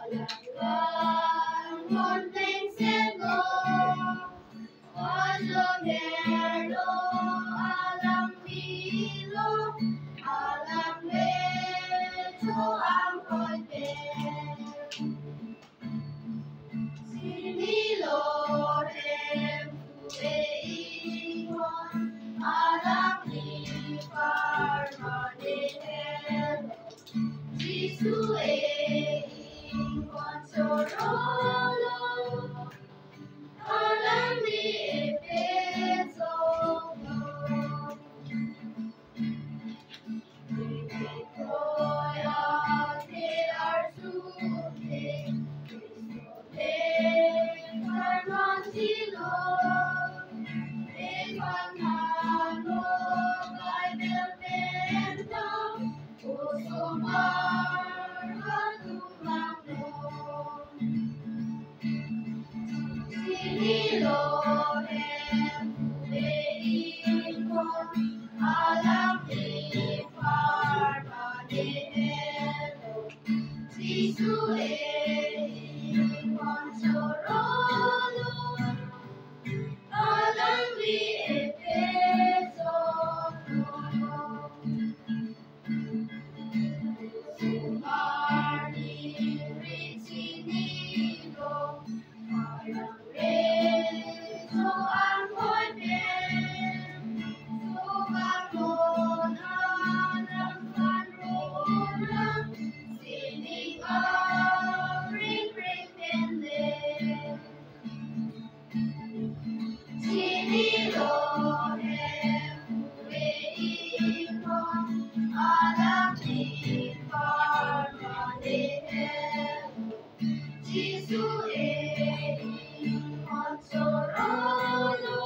Alam konting sego, alam yelo, alam bilo, alam lecho ang konte. Sinilo dem tuweihon, alam ni Parmanel. Jisue Consorolo, alam ni Efeso. Troy ate arsute, Cristo te carmantilo, te panalo kay Belvento, usumar katumangno. Sinilo dem tuweihon, alam ni Parmanelo. Jisue Consorolo, alam ni Efeso. Sumar ni Ritsinilo, alam reso ang konten. Sugamon alam kanrolang, sining ring tende. Sinilo dem tuweihon, alam ni Parmanelo. Jisue Consorolo,